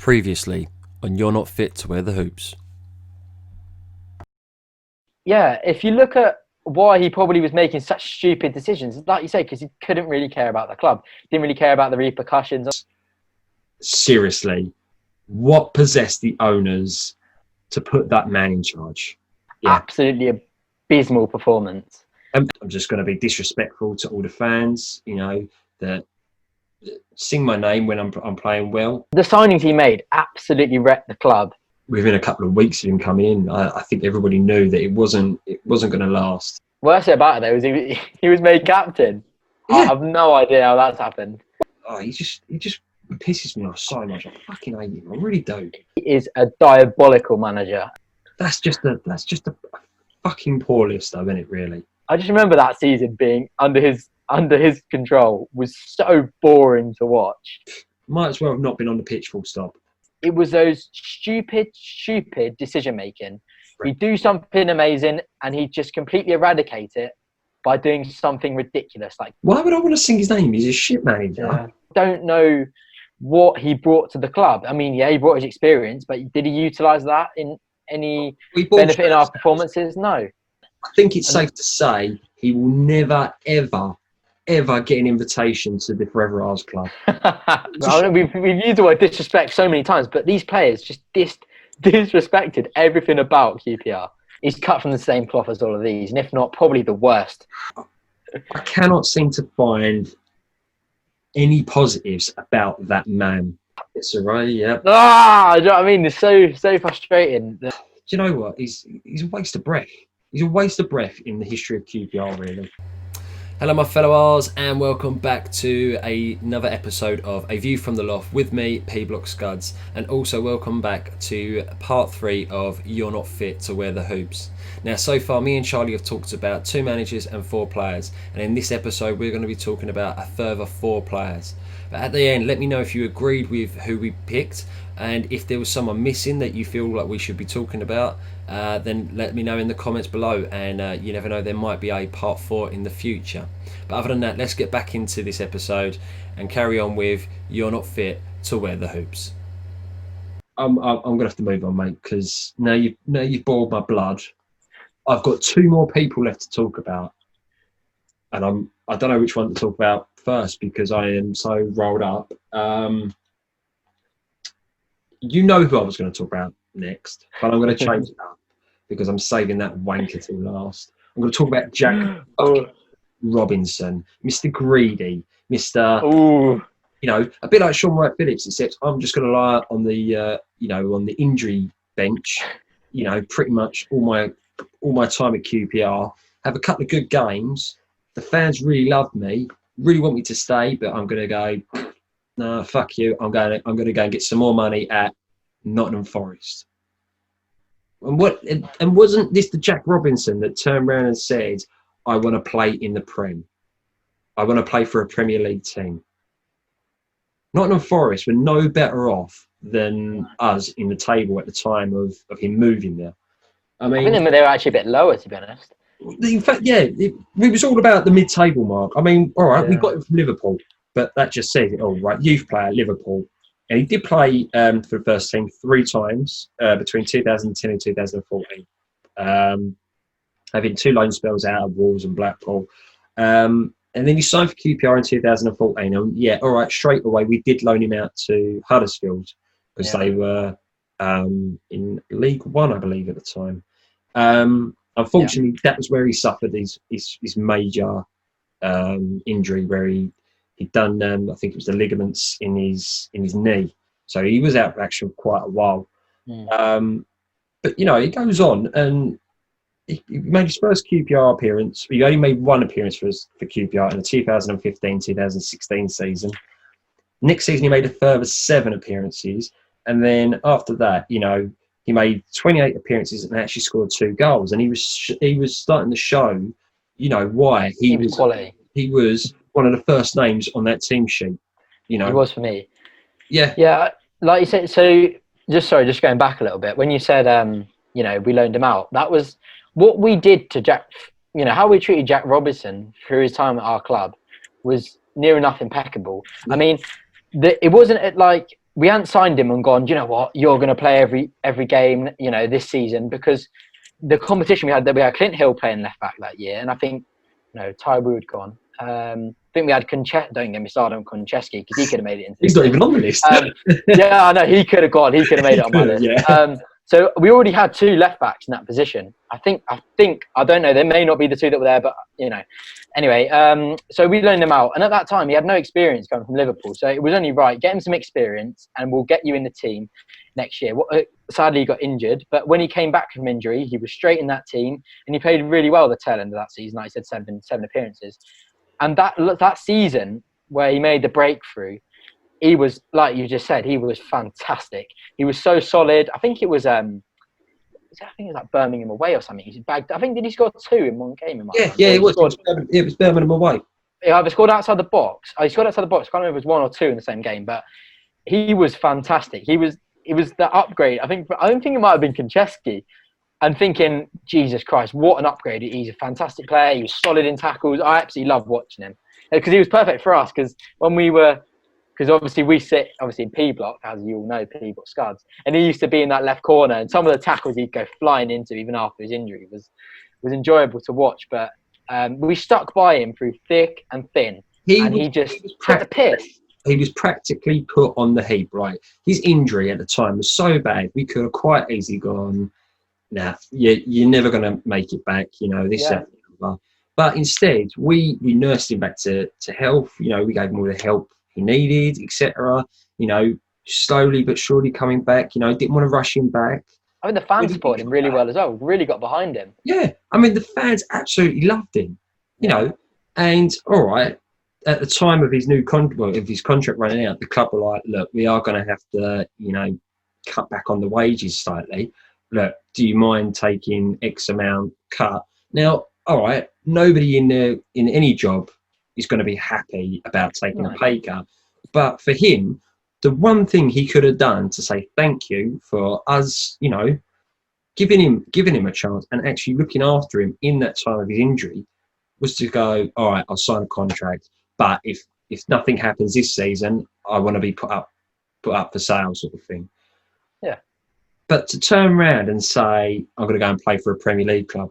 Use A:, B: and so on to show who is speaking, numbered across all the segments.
A: Previously on You're Not Fit to Wear the Hoops.
B: Yeah, if you look at why he probably was making such stupid decisions, like you say, because he couldn't really care about the club, didn't really care about the repercussions.
C: Seriously, what possessed the owners to put that man in charge? Yeah,
B: Absolutely abysmal performance.
C: I'm just going to be disrespectful to all the fans, that sing my name when I'm playing well.
B: The signings he made absolutely wrecked the club.
C: Within a couple of weeks of him coming in, I think everybody knew that it wasn't going to last.
B: Worst thing about it though was he was made captain.
C: Yeah.
B: I have no idea how that's happened.
C: Oh, he just pisses me off so much. I fucking hate him. I really do.
B: He is a diabolical manager.
C: That's just a fucking poor list, though, isn't it? Really.
B: I just remember that season being under his control was so boring to watch.
C: Might as well have not been on the pitch. Full stop.
B: It was those stupid decision making. He'd do something amazing and he'd just completely eradicate it by doing something ridiculous. Like,
C: why would I want to sing his name? He's a shit manager.
B: I don't know what he brought to the club. I mean, yeah, he brought his experience, but did he utilise that in any benefit in our performances? No.
C: I think it's safe to say he will never, ever get an invitation to the Forever Ours club.
B: We've used the word disrespect so many times, but these players just disrespected everything about QPR. He's cut from the same cloth as all of these, and if not, probably the worst.
C: I cannot seem to find any positives about that man. It's all right, yeah.
B: Do you know what I mean? It's so frustrating.
C: Do you know what? He's a waste of breath. He's a waste of breath in the history of QPR, really.
A: Hello my fellow R's and welcome back to another episode of A View from the Loft with me, P-Block Scudze, and also welcome back to part 3 of You're Not Fit to Wear the Hoops. Now so far me and Charlie have talked about 2 managers and 4 players, and in this episode we're going to be talking about a further 4 players. But at the end, let me know if you agreed with who we picked, and if there was someone missing that you feel like we should be talking about, then let me know in the comments below, and you never know, there might be a part 4 in the future. But other than that, let's get back into this episode and carry on with You're Not Fit to Wear the Hoops.
C: I'm gonna have to move on, mate, because now you've boiled my blood. I've got 2 more people left to talk about, and I don't know which one to talk about first because I am so rolled up. You know who I was going to talk about next, but I'm going to change it up because I'm saving that wanker till last. I'm going to talk about Jack Robinson, Mr. Greedy, Mr. A bit like Sean Wright-Phillips, except I'm just going to lie on the injury bench. Pretty much all my time at QPR, have a couple of good games. The fans really love me, really want me to stay, but I'm going to go. No, fuck you. I'm going to go and get some more money at Nottingham Forest. And wasn't this the Jack Robinson that turned around and said, "I want to play in the Prem. I want to play for a Premier League team." Nottingham Forest were no better off than us in the table at the time of him moving there. I
B: think they were actually a bit lower, to be honest.
C: In fact, yeah, it was all about the mid-table mark. I mean, all right, we got him from Liverpool. But that just says it all, right? Youth player, Liverpool. And he did play for the first team 3 times between 2010 and 2014. Having 2 loan spells out of Wolves and Blackpool. And then he signed for QPR in 2014. And yeah, all right, straight away, we did loan him out to Huddersfield because they were in League One, I believe, at the time. Unfortunately, that was where he suffered his major injury where he'd done, I think it was the ligaments in his knee. So he was out of action for quite a while. But, it goes on and he made his first QPR appearance. He only made 1 appearance for QPR in the 2015-2016 season. Next season, he made a further 7 appearances. And then after that, he made 28 appearances and actually scored 2 goals. And he was starting to show, why he was
B: quality.
C: He was one of the first names on that team sheet. He
B: was for me.
C: Yeah.
B: Yeah, like you said. So just going back a little bit. When you said, we loaned him out, that was what we did to Jack. How we treated Jack Robinson through his time at our club was near enough impeccable. I mean, it wasn't like we hadn't signed him and gone, "Do you know what, you're going to play every game, this season," because the competition we had Clint Hill playing left back that year, and I think Ty Wood gone. I think we had don't get me started on Konchesky, because he could have made it into
C: He's not even on the list.
B: yeah, I know, he could have gone. He could have made it on my list.
C: Yeah.
B: So we already had 2 left backs in that position. I think I don't know. They may not be the 2 that were there, but Anyway, so we loaned him out, and at that time he had no experience coming from Liverpool. So it was only right, get him some experience, and we'll get you in the team next year. Sadly, he got injured, but when he came back from injury, he was straight in that team, and he played really well the tail end of that season. Like I said, seven appearances, and that season where he made the breakthrough, he was, like you just said, he was fantastic. He was so solid. I think it was like Birmingham away or something. He bagged. I think, did he score 2 in one game?
C: Yeah, it was. It was Birmingham away.
B: He either scored outside the box. He scored outside the box. I can't remember if it was 1 or 2 in the same game, but he was fantastic. He was the upgrade. I don't think it might have been Konchesky. And thinking, Jesus Christ, what an upgrade! He's a fantastic player. He was solid in tackles. I absolutely loved watching him because he was perfect for us. Because obviously we sit in P block, as you all know, P block Scudze, and he used to be in that left corner, and some of the tackles he'd go flying into even after his injury was enjoyable to watch. But we stuck by him through thick and thin, he just had to piss.
C: He was practically put on the heap, right? His injury at the time was so bad, we could have quite easily gone, nah, you're never going to make it back, this, that, and the other. But instead, we nursed him back to health. We gave him all the help he needed, etc. Slowly but surely coming back. Didn't want to rush him back.
B: I mean, the fans supported him really well as well. Really got behind him.
C: Yeah, I mean, the fans absolutely loved him. And all right, at the time of his his contract running out, the club were like, "Look, we are going to have to, cut back on the wages slightly. Look, do you mind taking X amount cut?" Now, all right, nobody in any job is going to be happy about taking a pay cut. But for him, the one thing he could have done to say thank you for us, giving him a chance and actually looking after him in that time of his injury, was to go, all right, I'll sign a contract, but if nothing happens this season, I want to be put up for sale, sort of thing.
B: Yeah.
C: But to turn around and say, I'm going to go and play for a Premier League club,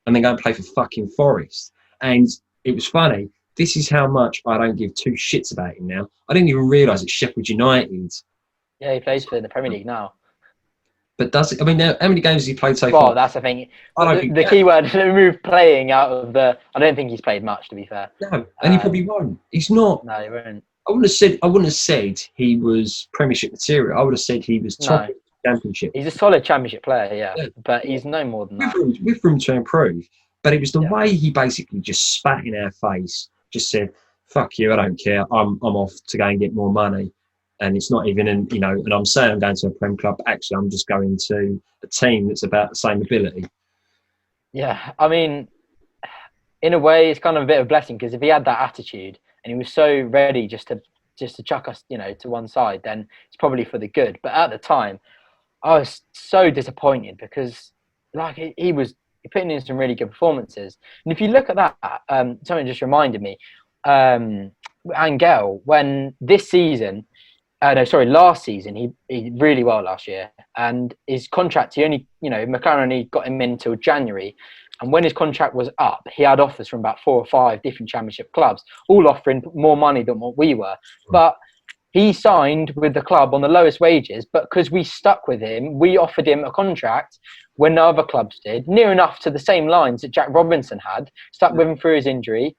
C: and then go and play for fucking Forest. And it was funny. This is how much I don't give 2 shits about him now. I didn't even realise it's Sheffield United.
B: Yeah, he plays for the Premier League now.
C: But how many games has he played so far?
B: Well, that's the thing. The key word, remove playing out of the... I don't think he's played much, to be fair.
C: No, and he probably won't. He's not.
B: No, he won't.
C: I wouldn't have said he was Premiership material. I would have said he was top of the Championship.
B: He's a solid Championship player, yeah. But he's no more than that.
C: With room to improve. But it was the way he basically just spat in our face, just said, "Fuck you, I don't care. I'm off to go and get more money." And it's not even and I'm saying I'm going to a Prem club, but actually I'm just going to a team that's about the same ability.
B: Yeah, I mean, in a way, it's kind of a bit of a blessing, because if he had that attitude and he was so ready just to chuck us, to one side, then it's probably for the good. But at the time, I was so disappointed because, he put in some really good performances. And if you look at that, something just reminded me, Angel, when last season, he did really well last year. And his contract, McLaren only got him in until January. And when his contract was up, he had offers from about 4 or 5 different Championship clubs, all offering more money than what we were. But he signed with the club on the lowest wages, but because we stuck with him, we offered him a contract when no other clubs did, near enough to the same lines that Jack Robinson had, stuck with him through his injury,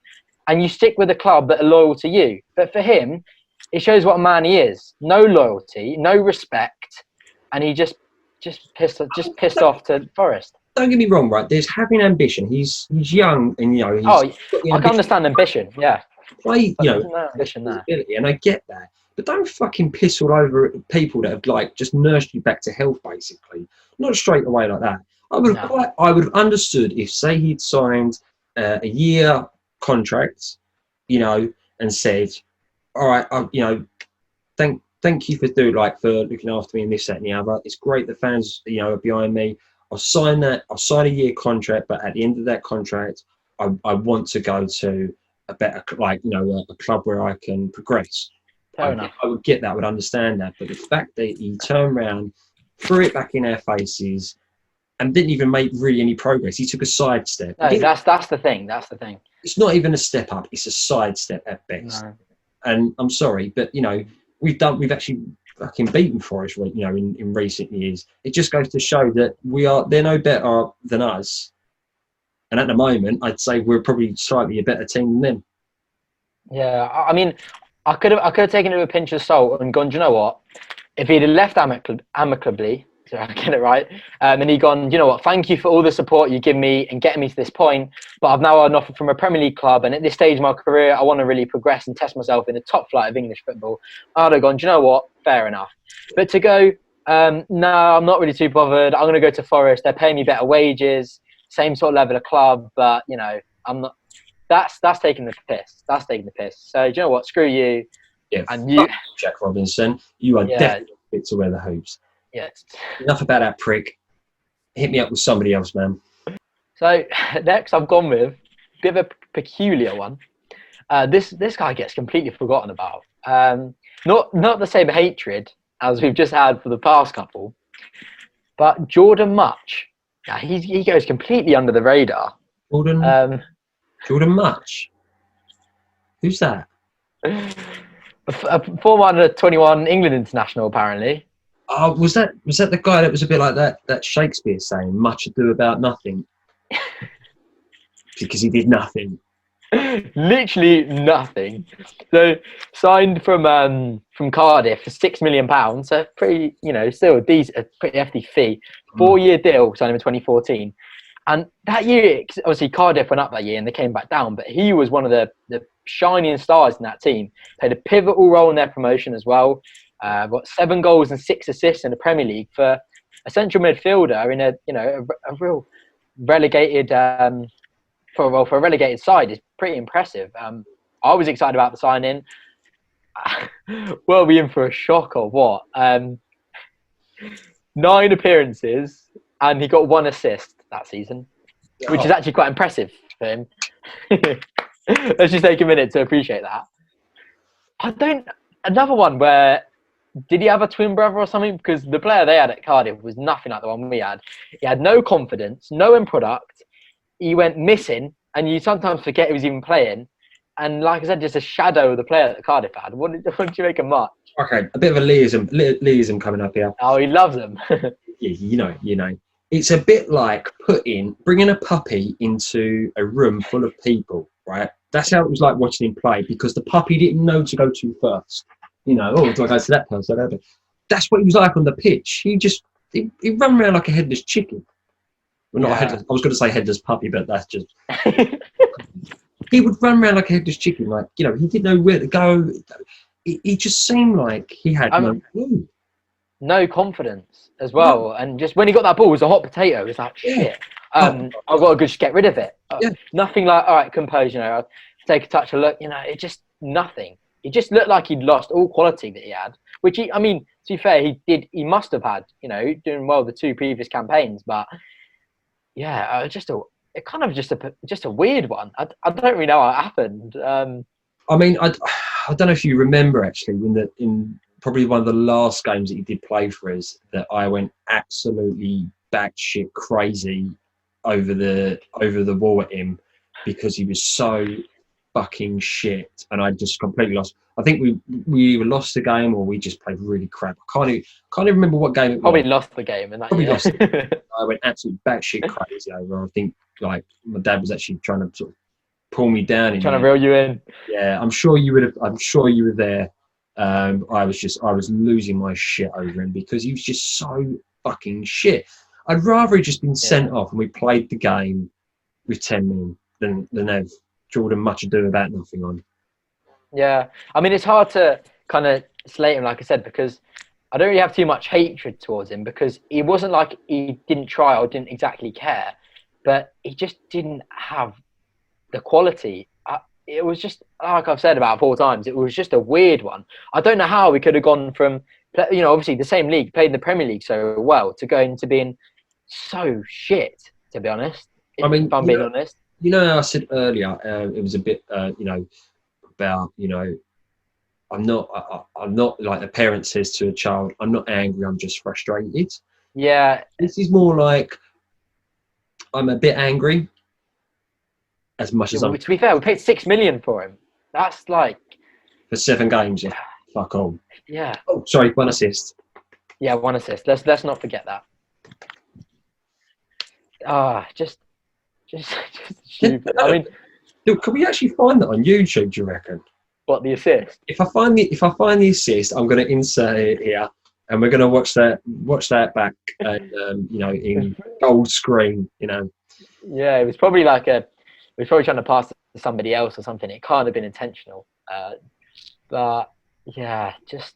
B: and you stick with a club that are loyal to you. But for him, it shows what a man he is. No loyalty, no respect, and he just pissed off to Forest.
C: Don't get me wrong, right? There's having ambition. He's young, and he's.
B: I can understand ambition. Yeah.
C: Play,
B: no ambition there.
C: And I get that. But don't fucking piss all over people that have just nursed you back to health, basically. Not straight away like that. I would have understood if, say, he'd signed a year contract, and said, "All right, thank you for looking after me and this, that, and the other. It's great the fans, are behind me. I'll sign a year contract, but at the end of that contract, I want to go to a better, a club where I can progress."
B: Fair enough.
C: I would get that, I would understand that. But the fact that he turned around, threw it back in our faces, and didn't even make really any progress. He took a sidestep.
B: No, that's the thing. That's the thing.
C: It's not even a step up. It's a sidestep at best.
B: No.
C: And I'm sorry, but we've actually fucking beaten Forest, in recent years. It just goes to show that they're no better than us. And at the moment, I'd say we're probably slightly a better team than them.
B: Yeah, I mean, I could have taken it with a pinch of salt and gone, do you know what? If he'd have left amicably, so I get it right, and he'd gone, you know what? Thank you for all the support you give me and getting me to this point, but I've now had an offer from a Premier League club, and at this stage of my career, I want to really progress and test myself in the top flight of English football. I'd have gone, do you know what? Fair enough. But to go, no, I'm not really too bothered. I'm going to go to Forest. They're paying me better wages, same sort of level of club, but I'm not. That's taking the piss. That's taking the piss. So do you know what? Screw you.
C: Yeah,
B: and you,
C: Jack Robinson, you are definitely fit to wear the hoops.
B: Yes.
C: Enough about that prick. Hit me up with somebody else, man.
B: So next, I've gone with a bit of a peculiar one. This guy gets completely forgotten about. Not the same hatred as we've just had for the past couple, but Jordan Much. He goes completely under the radar.
C: Jordan Much. Who's that?
B: A former under 21 England international, apparently.
C: Oh, was that the guy that was a bit like that Shakespeare saying, much ado about nothing? Because he did nothing.
B: Literally nothing. So signed from Cardiff for £6 million. So pretty, still a pretty hefty fee. 4-year deal, signed him in 2014. And that year, obviously Cardiff went up that year and they came back down. But he was one of the shining stars in that team. Played a pivotal role in their promotion as well. Got 7 goals and 6 assists in the Premier League for a central midfielder in a real relegated for a relegated side is pretty impressive. I was excited about the signing. Were we in for a shock or what? 9 appearances and he got 1 assist that season, which is actually quite impressive for him. Let's just take a minute to appreciate that. Another one where, did he have a twin brother or something? Because the player they had at Cardiff was nothing like the one we had. He had no confidence, no end product. He went missing, and you sometimes forget he was even playing. And like I said, just a shadow of the player that Cardiff had. What did you make of Much?
C: Okay, a bit of a Leeism coming up here.
B: Oh, he loves them.
C: Yeah, you know. It's a bit like bringing a puppy into a room full of people, right? That's how it was like watching him play, because the puppy didn't know to go to first. Do I go to that person? That's what he was like on the pitch. He ran around like a headless chicken. Well, not a headless. I was going to say headless puppy, but that's just. He would run around like a headless chicken, like he didn't know where to go. He just seemed like he had no clue.
B: No confidence as well, no. And just when he got that ball, it was a hot potato. It was like shit. I've got to just get rid of it. Nothing like all right, compose. I'll take a touch, a look. It just nothing. It just looked like he'd lost all quality that he had. Which to be fair, he did. He must have had. Doing well the 2 previous campaigns, but yeah, just a weird one. I don't really know how it happened.
C: I don't know if you remember actually in probably one of the last games that he did play for us, that I went absolutely batshit crazy over the wall at him because he was so fucking shit, and I just completely lost. I think we either lost the game or we just played really crap. I can't even remember what game it was.
B: Probably lost the game. Probably lost it.
C: I went absolutely batshit crazy over. I think like my dad was actually trying to sort of pull me down.
B: Trying to reel you in.
C: Yeah, I'm sure you were there. I was losing my shit over him because he was just so fucking shit. I'd rather he just been sent off and we played the game with 10 men than have Jordan Much ado about nothing on.
B: Yeah, it's hard to kind of slate him, like I said, because I don't really have too much hatred towards him, because he wasn't like he didn't try or didn't exactly care, but he just didn't have the quality. It was just, like I've said about 4 times, it was just a weird one. I don't know how we could have gone from, obviously the same league, played in the Premier League so well, to going to being so shit, to be honest. If I'm being honest.
C: I said earlier, it was a bit, about, I'm not. I'm not like the parent says to a child. I'm not angry. I'm just frustrated.
B: Yeah,
C: This is more like I'm a bit angry. As much as I'm
B: to be fair, we paid 6 million for him. That's like,
C: for 7 games. Fuck all.
B: yeah,
C: Oh, sorry, 1 assist.
B: yeah, 1 assist. Let's not forget that. Just stupid. I mean,
C: Look, can we actually find that on YouTube? Do you reckon?
B: what, the assist?
C: If I find the assist, I'm going to insert it here, and we're going to watch that back, and in gold screen.
B: Yeah, it was probably like he was probably trying to pass to somebody else or something. It can't have been intentional. But yeah, just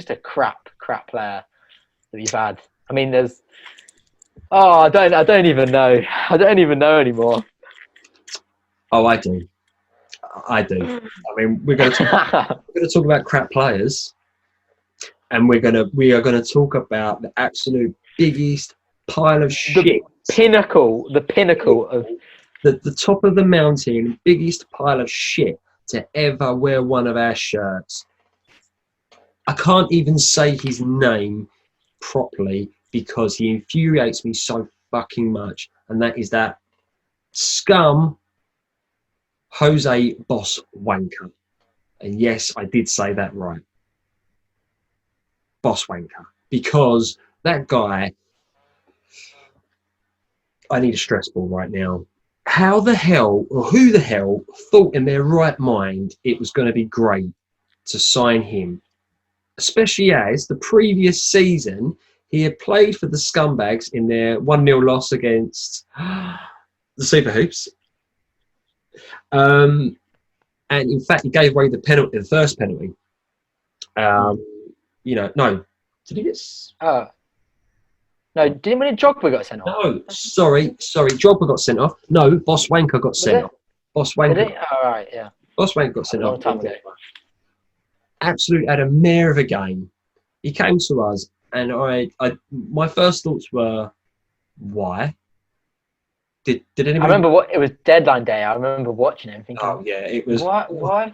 B: a crap player that we've had. I mean, I don't even know. I don't even know anymore.
C: Oh, I do. I mean, we're going to talk about crap players, and we are going to talk about the absolute biggest pile of shit.
B: The pinnacle of
C: the top of the mountain, biggest pile of shit to ever wear one of our shirts. I can't even say his name properly because he infuriates me so fucking much, and that is that scum Jose Boss Wanker. And yes, I did say that right. Boss Wanker. Because that guy, I need a stress ball right now. How the hell, or who the hell, thought in their right mind it was going to be great to sign him? Especially as the previous season, he had played for the Scumbags in their 1-0 loss against the Super Hoops. And in fact, he gave away the first penalty. No, did he get?
B: No, didn't when Drogba got sent off?
C: No, sorry, Drogba got sent off. No, Boss Wanker got sent off. Boss Wanker.
B: Did it? All right, yeah.
C: Boss Wanker got sent
B: A long
C: off.
B: time ago.
C: Absolutely had a mare of a game. He came to us, and my first thoughts were, why? Did anyone?
B: I remember it was deadline day. I remember watching it and thinking,
C: oh yeah, it was.
B: Why?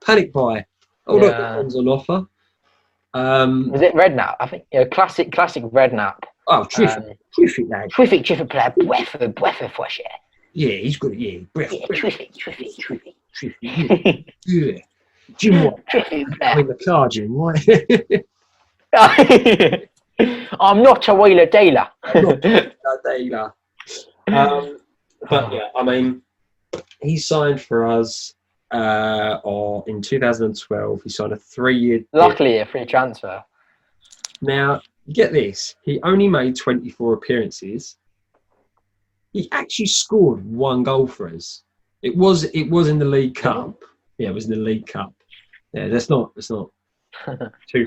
C: Panic buy. Oh look, that one's on offer.
B: Was it Redknapp? I think classic Redknapp.
C: Oh, terrific lad.
B: Terrific player. Breath for shit.
C: Yeah, he's good. Yeah, breath.
B: Terrific.
C: Yeah. Jim, what?
B: Terrific
C: I'm the car, Jim. Why?
B: I'm not a wheeler dealer.
C: But yeah, I mean, he signed for us in 2012. He signed a 3-year.
B: Luckily, a free transfer.
C: Now, get this: he only made 24 appearances. He actually scored 1 goal for us. It was in the League Cup. Yeah, it was in the League Cup. Yeah, that's not too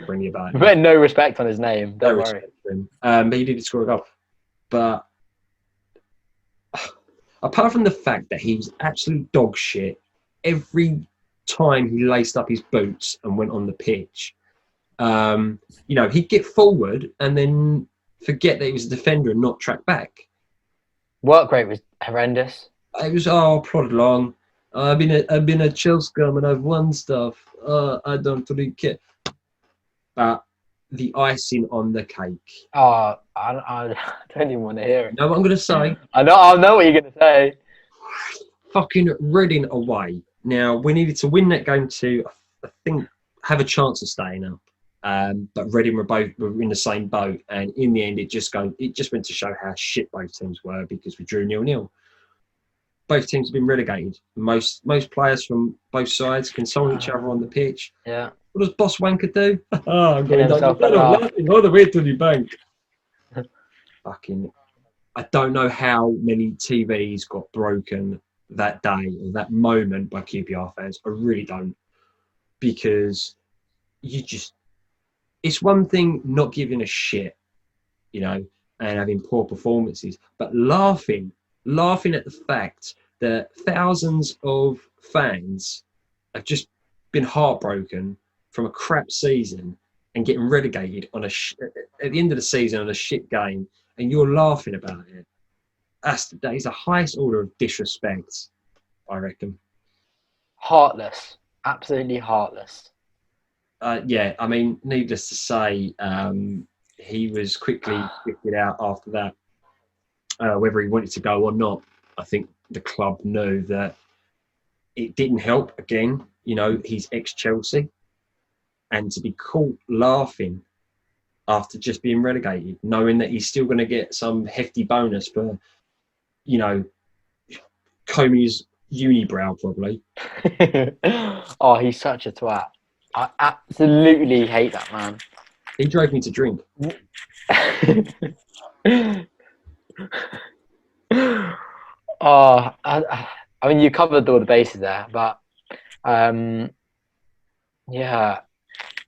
C: friendly about it.
B: But no respect on his name. Don't worry.
C: But he did score a goal. But apart from the fact that he was absolute dog shit every time he laced up his boots and went on the pitch, he'd get forward and then forget that he was a defender and not track back.
B: Work rate was horrendous.
C: It was plod along. I've been a chill scum and I've won stuff. I don't really care. But the icing on the cake.
B: I don't even want to hear it.
C: You know what I'm going to say?
B: I know what you're going to say.
C: Fucking Reading away. Now, we needed to win that game to, I think, have a chance of staying up. But Reading were in the same boat. And in the end, it just went to show how shit both teams were because we drew 0-0. Both teams have been relegated. Most players from both sides console each other on the pitch.
B: Yeah.
C: What does Boss Wanker do? I'm going
B: himself
C: laughing all the way to the bank. Fucking, I don't know how many TVs got broken that day or that moment by QPR fans. I really don't. Because it's one thing not giving a shit, and having poor performances, but laughing at the fact that thousands of fans have just been heartbroken from a crap season and getting relegated at the end of the season on a shit game, and you're laughing about it. That is the highest order of disrespect, I reckon.
B: Heartless. Absolutely heartless.
C: Yeah, I mean, needless to say, he was quickly kicked out after that. Whether he wanted to go or not, I think the club knew that it didn't help. Again, he's ex-Chelsea, and to be caught laughing after just being relegated, knowing that he's still going to get some hefty bonus for, combing his unibrow probably.
B: Oh, he's such a twat. I absolutely hate that man.
C: He drove me to drink.
B: Oh, I mean, you covered all the bases there, but yeah,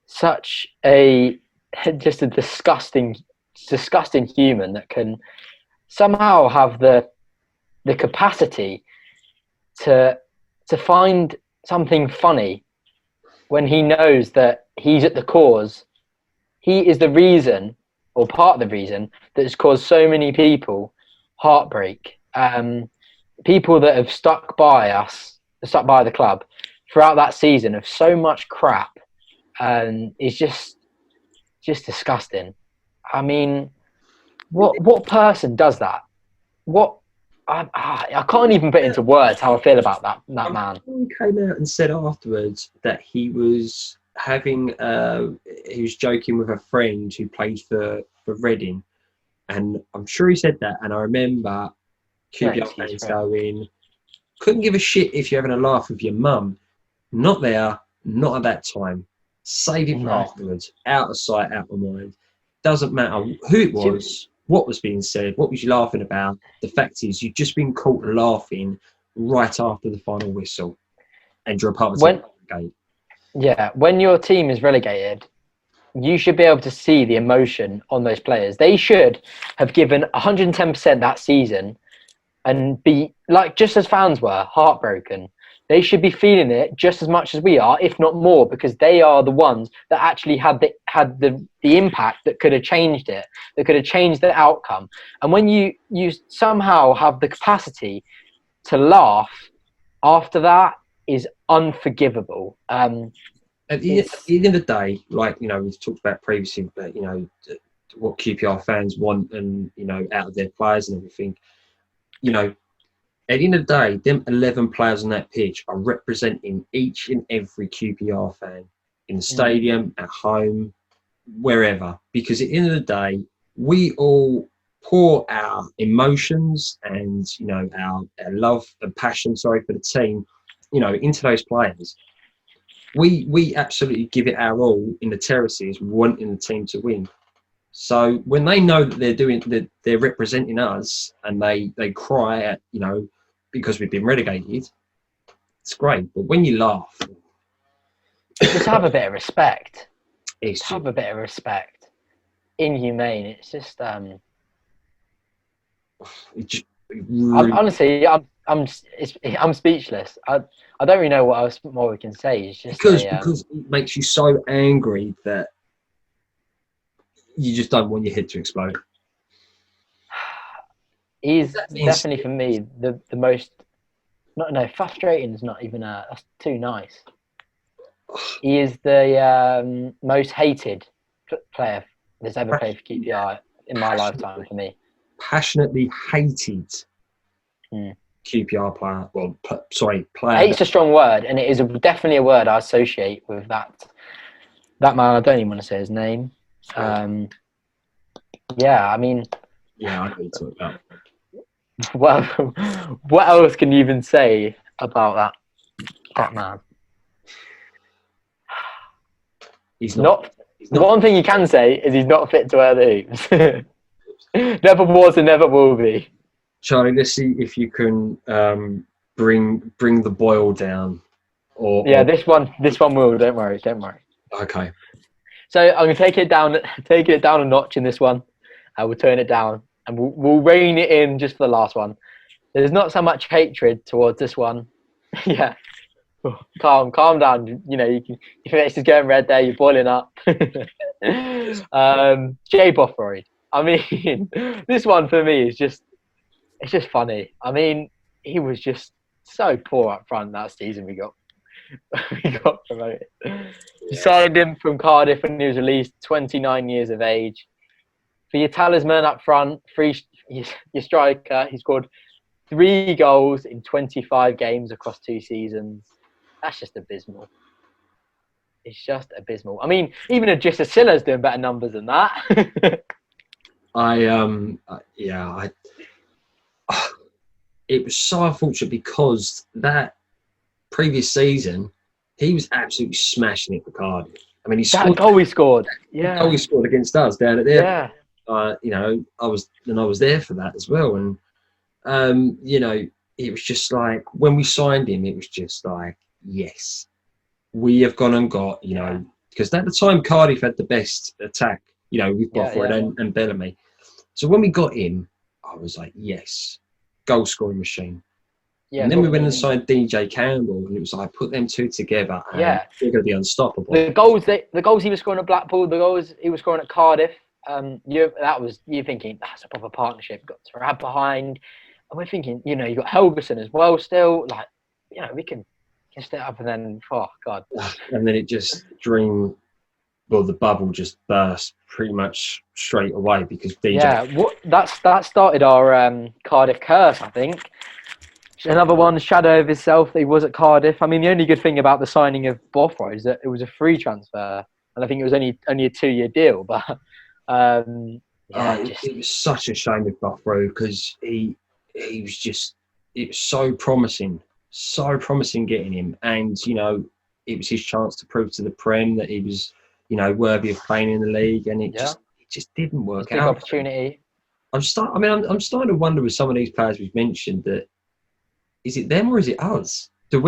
B: such a just a disgusting human that can somehow have the capacity to find something funny when he knows that he's at the cause. He is the reason, or part of the reason, that has caused so many people heartbreak. People that have stuck by the club throughout that season of so much crap, and it's just disgusting. I mean, what person does that? What I can't even put into words how I feel about that man.
C: He came out and said afterwards that he was he was joking with a friend who played for Reading, and I'm sure he said that. And I remember QPR fans going, couldn't give a shit if you're having a laugh with your mum. Not there, not at that time. Save it for afterwards. Out of sight, out of mind. Doesn't matter who it was, what was being said, what was you laughing about. The fact is, you've just been caught laughing right after the final whistle, and you're a part of the game.
B: Yeah, when your team is relegated, you should be able to see the emotion on those players. They should have given 110% that season and be, like, just as fans were, heartbroken. They should be feeling it just as much as we are, if not more, because they are the ones that actually had the impact that could have changed it, that could have changed the outcome. And when you somehow have the capacity to laugh after that is unforgivable.
C: At the end of the day, like, we've talked about previously, but what QPR fans want, and out of their players and everything. At the end of the day, them 11 players on that pitch are representing each and every QPR fan in the stadium, at home, wherever. Because at the end of the day, we all pour our emotions and our love and passion, for the team, into those players. We absolutely give it our all in the terraces, wanting the team to win. So when they know that they're representing us, and they cry at because we've been relegated, it's great. But when you laugh,
B: just have a bit of respect.
C: Have
B: a bit of respect. Inhumane. It's just really... honestly, I'm speechless. I don't really know what else more we can say. It's just
C: because it makes you so angry that you just don't want your head to explode.
B: He's definitely, for me, the most... frustrating is not even that's too nice. He is the most hated player that's ever played for QPR in my lifetime, for me.
C: Passionately hated QPR player. Well, player.
B: Hate's a strong word, and it is definitely a word I associate with that man. I don't even want to say his name. Yeah, I mean...
C: Yeah, I know what you're talking about.
B: Well, what else can you even say about that man?
C: He's not.
B: One thing you can say is he's not fit to wear the hoops. Never was and never will be.
C: Charlie, let's see if you can bring the boil down.
B: This one will. Don't worry.
C: Okay.
B: So I'm gonna take it down a notch in this one. We'll turn it down. And we'll rein it in just for the last one. There's not so much hatred towards this one. Yeah. Calm down. Your face is going red there. You're boiling up. Jay Bothroyd. I mean, this one for me is it's just funny. I mean, he was just so poor up front that season we got. we got promoted. You signed him from Cardiff when he was released, 29 years of age. For your talisman up front, your striker, he scored 3 goals in 25 games across 2 seasons. That's just abysmal. It's just abysmal. I mean, even a Silla's doing better numbers than that.
C: It was so unfortunate because that previous season he was absolutely smashing it for Cardiff. I mean, he scored
B: that goal he scored. Yeah,
C: goal he scored against us down at there.
B: Yeah.
C: You know, I was there for that as well, and you know, it was just like when we signed him, it was just like, yes, we have gone and got, you know, because at the time Cardiff had the best attack, you know, with Bothroyd and Bellamy. So when we got him, I was like, yes, goal scoring machine. Yeah, and then we went and signed DJ Campbell, and it was like, put them two together, and they're going to be unstoppable.
B: The goals he was scoring at Blackpool, the goals he was scoring at Cardiff, you're thinking that's a proper partnership. Got Tarab behind, and we're thinking, you know, you got Helgeson as well. Still, like, you know, we can step up, and then
C: and then it just the bubble just burst pretty much straight away because DJ.
B: That started our Cardiff curse, I think. Another one, shadow of himself. He was at Cardiff. I mean, the only good thing about the signing of Bothroyd is that it was a free transfer, and I think it was only a 2-year deal. But
C: it was such a shame with Bothroyd because he was just, it was so promising getting him, and you know, it was his chance to prove to the Prem that he was, you know, worthy of playing in the league, and it just didn't work out.
B: Big opportunity.
C: I'm starting to wonder with some of these players we've mentioned that, is it them or is it us? Do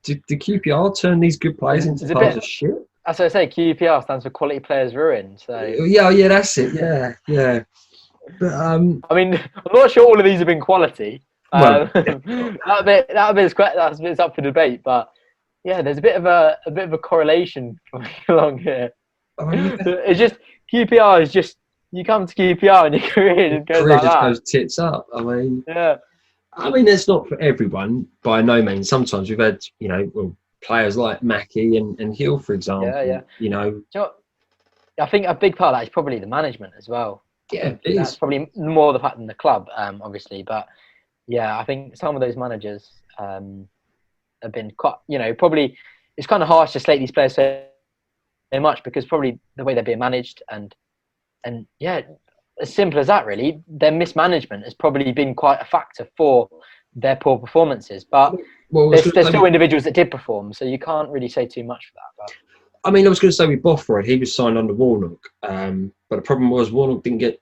C: QPR turn these good players into piles of shit?
B: As I say, QPR stands for Quality Players Ruined. So
C: yeah, that's it. Yeah. But
B: I mean, I'm not sure all of these have been quality.
C: Well,
B: that bit's up for debate, but yeah, there's a bit of a correlation along here. It's just QPR is just, you come to QPR and your career just goes
C: tits up. I mean,
B: yeah.
C: I mean, it's not for everyone by no means. Sometimes we've had, you know, players like Mackie and Hill, for example.
B: Yeah.
C: You know,
B: I think a big part of that is probably the management as well.
C: Yeah,
B: that's probably more the fact than the club, obviously. But yeah, I think some of those managers have been quite, you know, probably it's kind of harsh to slate these players so much because probably the way they're being managed and yeah, as simple as that, really. Their mismanagement has probably been quite a factor for their poor performances. But there's still individuals that did perform, so you can't really say too much for that. But
C: I mean, I was going to say with Bothroyd, he was signed under Warnock, but the problem was Warnock didn't get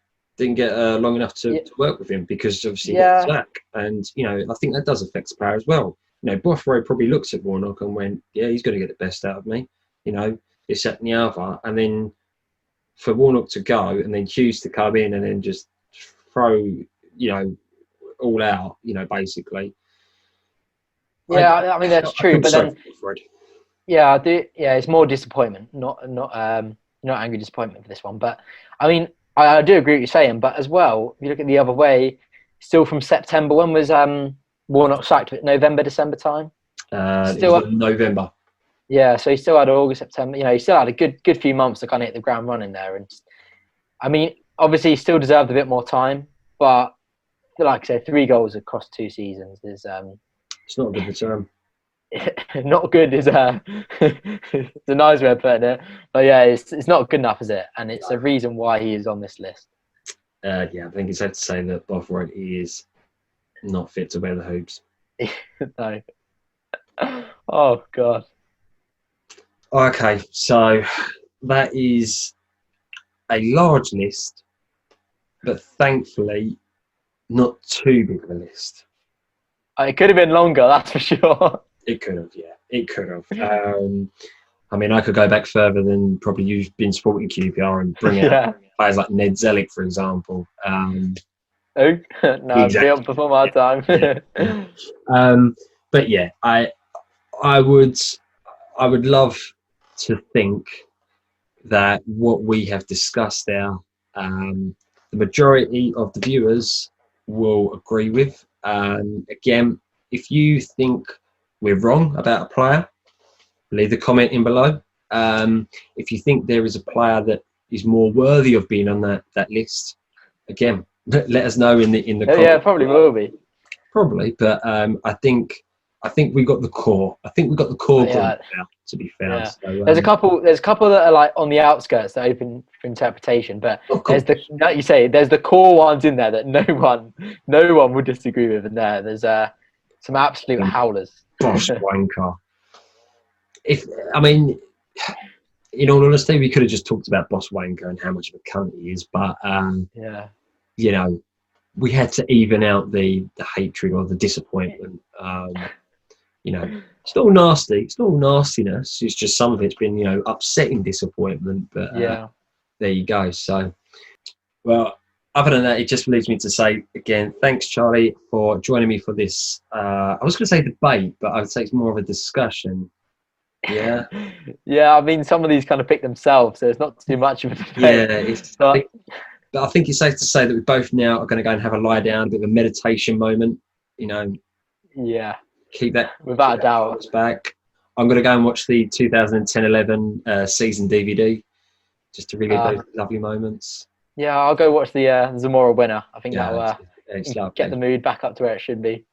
C: long enough to work with him because obviously he got sack, and you know, I think that does affect the player as well. You know, Bothroyd probably looked at Warnock and went, "Yeah, he's going to get the best out of me." You know, this, that, and the other, and then for Warnock to go and then Hughes to come in and then just throw, you know, all out, you know, basically.
B: Yeah, I mean that's true, but then I do. Yeah, it's more disappointment, not angry disappointment for this one. But I mean, I do agree with you saying. But as well, if you look at the other way, still from September. When was Warnock sacked? November, December time.
C: Still November.
B: Yeah, so he still had August, September. You know, he still had a good few months to kind of hit the ground running there. And I mean, obviously, he still deserved a bit more time. But like I said, 3 goals across 2 seasons is
C: it's not a good return.
B: Not good is it's a nice way of putting it. But yeah, it's not good enough, is it? And it's a reason why he is on this list.
C: Yeah, I think it's safe to say that Bothroyd is not fit to wear the hoops.
B: No. Oh God.
C: Okay, so that is a large list, but thankfully not too big of a list.
B: It could have been longer, that's for sure.
C: It could have, yeah. It could have. I mean, I could go back further than probably you've been supporting QPR and bring out players like Ned Zellick, for example.
B: No, exactly. Before my time.
C: But yeah, I would love to think that what we have discussed there, the majority of the viewers will agree with. Again, if you think we're wrong about a player, leave the comment in below. If you think there is a player that is more worthy of being on that list, again, let us know in the comments.
B: Yeah, probably will be.
C: Probably, but I think we got the core. I think we got the core
B: Yeah.
C: group now, to be fair.
B: Yeah.
C: So,
B: There's a couple that are like on the outskirts that are open for interpretation, but
C: of course.
B: like you say, there's the core ones in there that no one would disagree with. In there's some absolute howlers.
C: Boss wanker. I mean, in all honesty, we could have just talked about Boss wanker and how much of a cunt he is, but
B: Yeah.
C: you know, we had to even out the hatred or the disappointment. You know, it's not all nasty. It's not all nastiness. It's just some of it's been, upsetting disappointment. But
B: Yeah.
C: there you go. So, well, other than that, it just leaves me to say again, thanks, Charlie, for joining me for this. I was going to say debate, but I would say it's more of a discussion. Yeah.
B: Yeah, I mean, some of these kind of pick themselves, so it's not too much of a debate.
C: Yeah, but I think it's safe to say that we both now are going to go and have a lie down, a bit of a meditation moment.
B: Yeah,
C: keep that
B: without a doubt.
C: Back. I'm going to go and watch the 2010-11 season DVD just to relive those lovely moments.
B: Yeah, I'll go watch the Zamora winner. I think that'll get the mood back up to where it should be.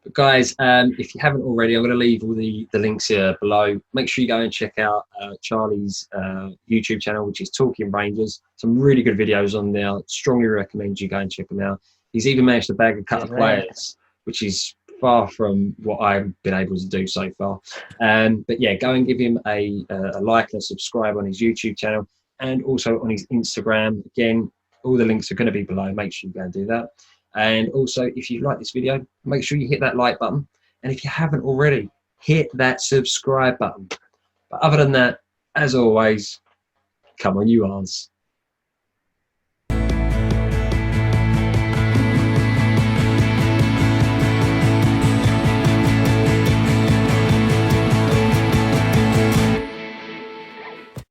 C: But guys, if you haven't already, I'm going to leave all the links here below. Make sure you go and check out Charlie's YouTube channel, which is Talking Rangers. Some really good videos on there. Strongly recommend you go and check them out. He's even managed to bag a couple of players, which is far from what I've been able to do so far. But yeah, go and give him a like and a subscribe on his YouTube channel and also on his Instagram. Again, all the links are going to be below. Make sure you go and do that. And also, if you like this video, make sure you hit that like button. And if you haven't already, hit that subscribe button. But other than that, as always, come on, you R's.